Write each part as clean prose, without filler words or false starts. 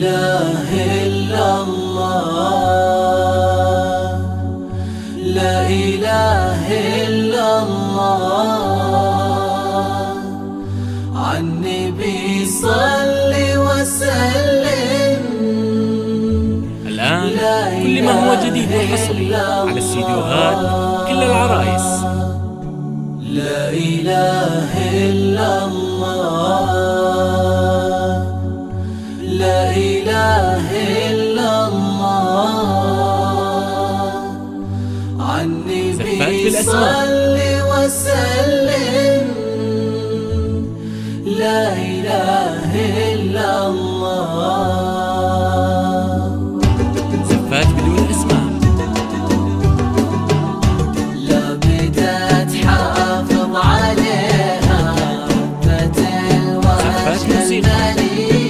إله إلا الله، لا إله إلا الله. عالنبي صل وسلم. الآن كل ما هو جديد وحصري على استديوهات كل العرايس. لا إله إلا الله، لا إله إلا الله. عالنبي صل وسلم. لا إله إلا الله. زفات بدون اسماء. لا بدأت حافظ عليها ربة الوجه المليء،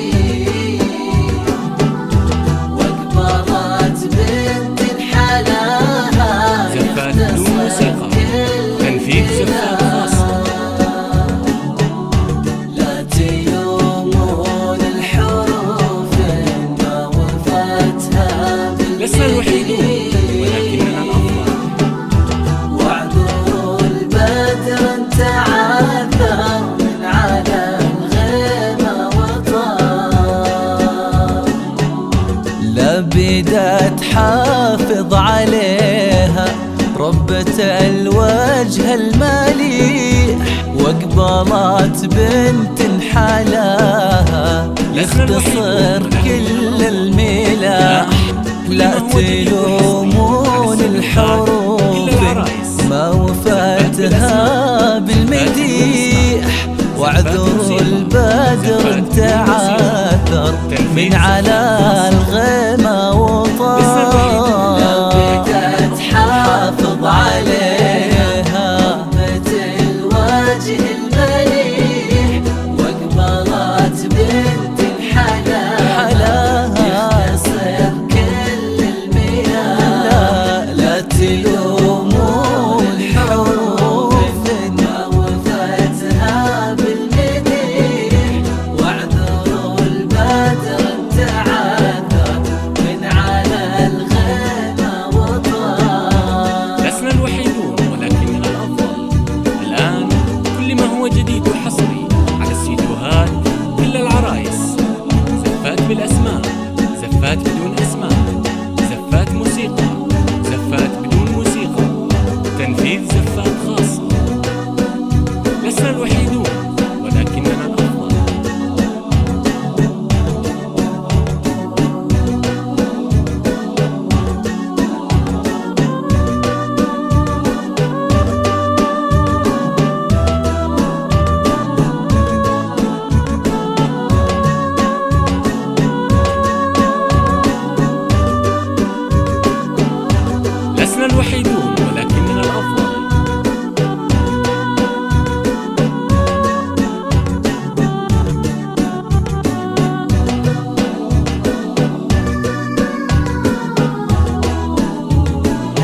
وقبضت بنت حلاها زفات بدون موسيقى. تنفيذ زفات خاصة. لا تلومون الحروف ما وفتها لسنا الوحيدون ولكننا الأفضل. وعذر البدر تعثر من على الغيمة وطار. لا بدأت حافظ عليها ربة الوجه المليح، وقبلت بنت حلاها يختصر كل الملاح. لا تلومون الحروف ما وفاتها بالمديح، وعذر البدر تعاثر من على الغيمة وطار. بدأت حافظ عليها ربة الوجه المليح، وقبلت بنت حلاها يختصر كل المياه. لا تلومون الحروف ما وفتها بالمديح، وعذر البدر تعاثر من على الغيمة وطار. لسنا الوحيدون ولكننا الأفضل. الآن كل ما هو جديد وحصري على استديوهات كل العرايس. زفات بالأسماء، زفات بدون أسماء، زفات موسيقى، زفات بدون موسيقى، تنفيذ زفات خاصة. لسنا الوحيدون ولكننا الأفضل. لسنا الوحيدون ولكننا الأفضل.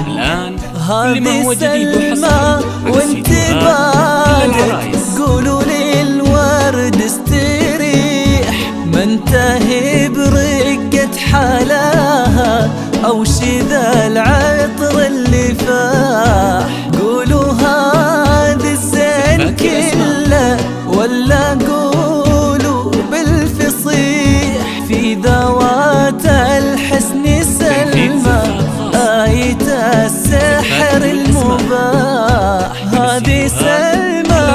الآن كل ما هو جديد وحصري على استديوهات كل العرايس. قولوا لي الورد استريح، ما انتهي برقة حلاها أو شذا العطر اللي فاح. قولوا هذا الزين كله ولا قولوا بالفصيح، في ذوات الحسن سلمى آية السحر المباح. هذه سلمى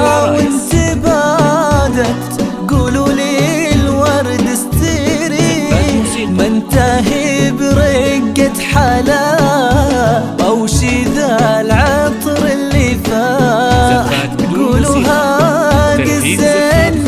وانتبادت، قولوا لي الورد استريح، ما انتهي برقة حلاها أو شذا العطر اللي فاح. قولوا هذا الزين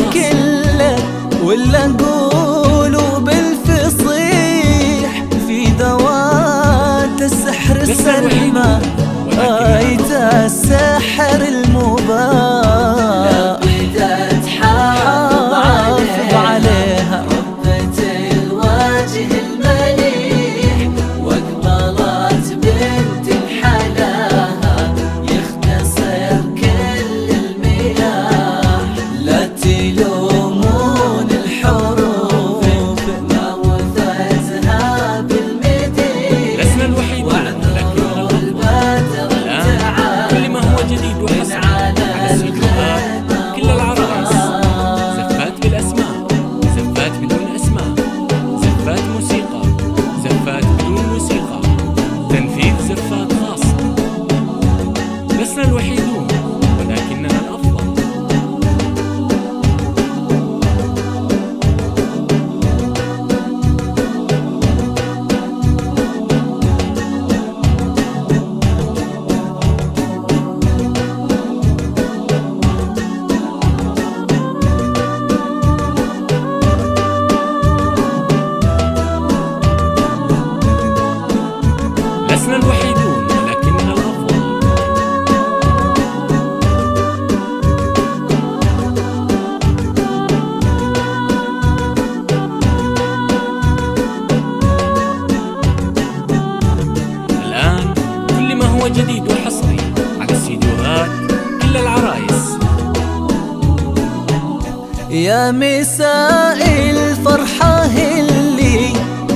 يا مساء الفرحة اللي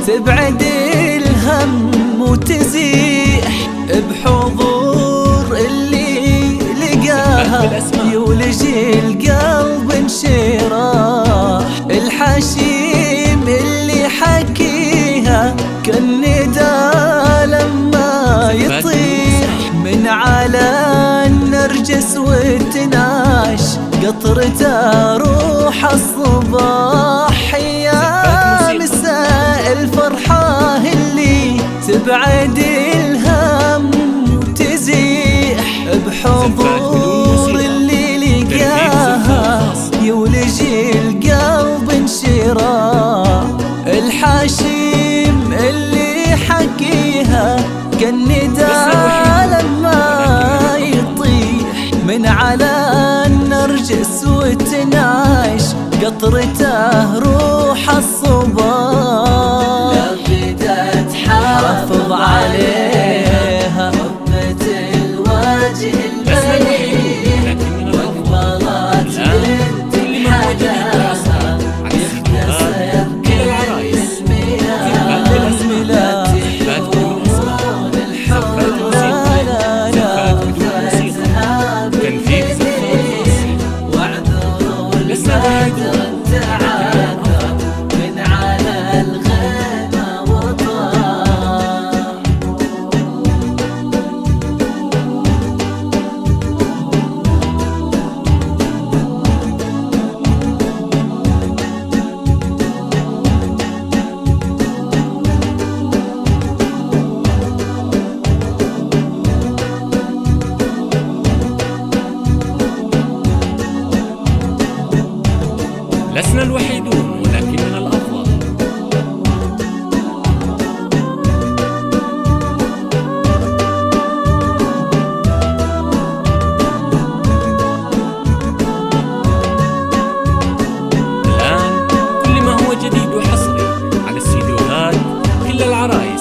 تبعد الهم وتزيح بحضور اللي لقاها يولج القلب انشراح. الحشيم اللي حكيها كالندى لما يطيح من على النرجس والتناش قطرته روح الصباح. يا مساء الفرحة اللي تبعد الهم وتزيح بحضور اللي لقاها يولج القلب انشراح. الحشيم اللي حكيها كالندى لما يطيح من على النرجس والتناش قطرته روح الصباح. لبدت حافظ عليها حبة الوجه المليح واقبلت بنت الحداها يختصر كل المياه تلومون الحب واعذروا البدر تعاذر من على الغيمة وطاح. لسنا الوحيدون ولكننا الأفضل. الآن كل ما هو جديد وحصري على استديوهات كل العرايس.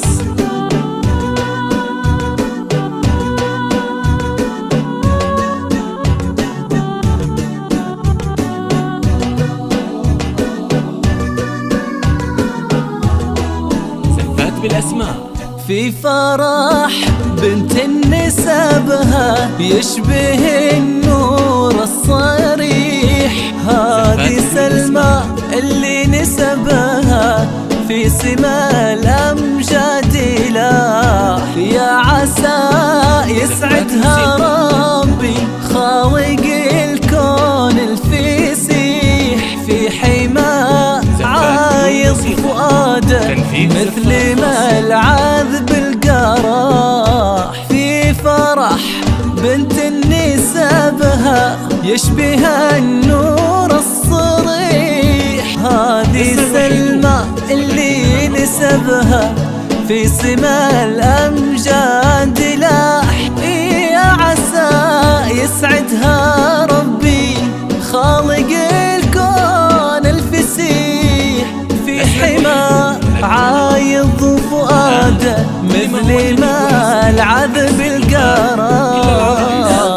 بالأسماء في فرح بنت نسبها يشبه النور الصريح. هذه سلمى اللي نسبها في سما الأمجاد لاح. يا عسى يسعدها ربي خالق الكون الفسيح في حماه عايض فؤاده مثل ما العذب القراح. في فرح بنت نسبها يشبه النور الصريح. هذه سلمى اللي نسبها في سما الأمجاد لاح. يا عسى يسعدها ربي خالق الكون الفسيح في حماه عايض فؤاده مثل ما العذب القراح.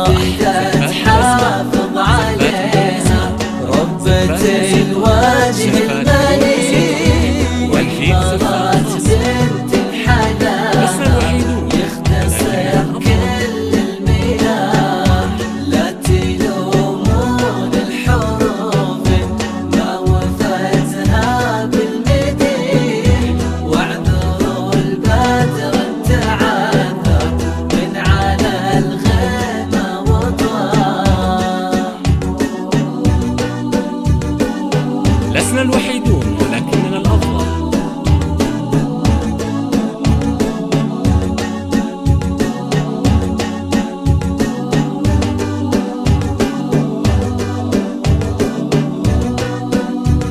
لبدت حافظ عليها ربة الوجه المليح واقبلت بنت الحداها يختصر كل المياه. لا تلومون الحروف ما وفتها بالمديح واعذروا البدر تعاذر من على الغيمة وطاح. لسنا الوحيدون ولكننا الأفضل.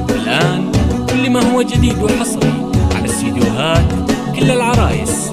الآن كل ما هو جديد وحصري على استديوهات كل العرايس.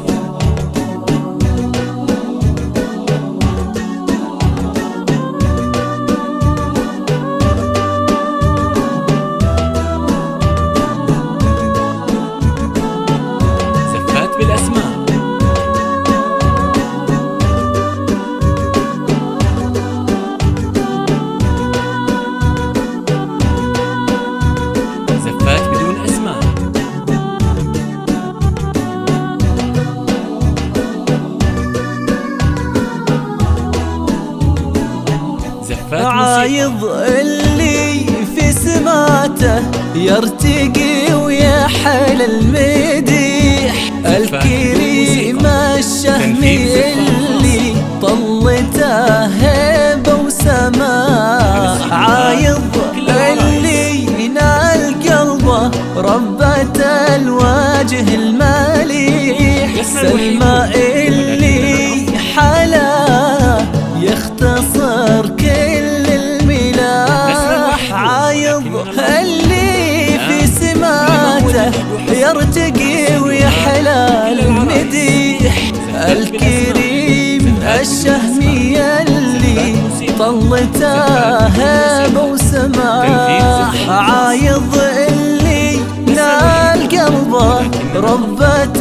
عايض اللي في سماته يرتقي ويحل المديح، الكريم الشهمي اللي طلته هيبة وسماح، عايض اللي ينال قلبه ربة الوجه المليح، سلمى اللي حلا يختصر كل الملاح، عايض اللي في سماته يرتقي ويحلى المديح، الكريم الشهمي اللي طلته هيبة وسماح، عايض اللي نال قلبه ربة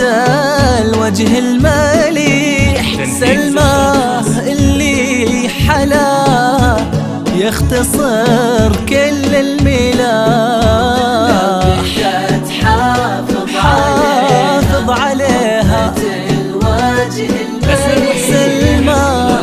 الوجه المليح، سلمى اللي حلا يختصر كل الملاح، حافظ عليها الوجه سلمى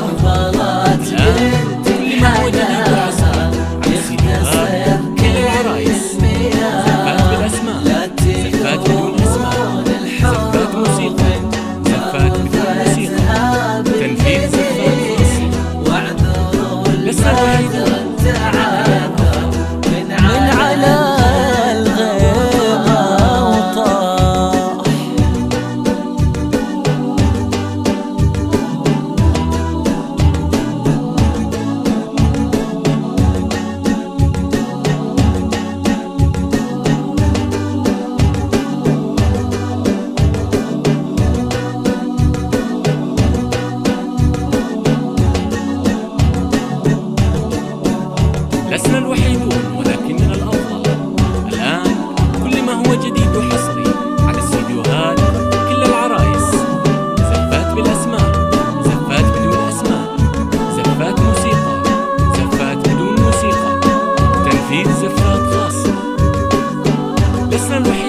من على الغيمة وطاح. لسنا الوحيدون ولكننا الأفضل. الآن كل ما هو جديد وحصري على استديوهات كل العرايس، زفات بالأسماء، زفات بدون أسماء، زفات موسيقى، زفات بدون موسيقى، تنفيذ زفات خاصة. لسنا الوحيدون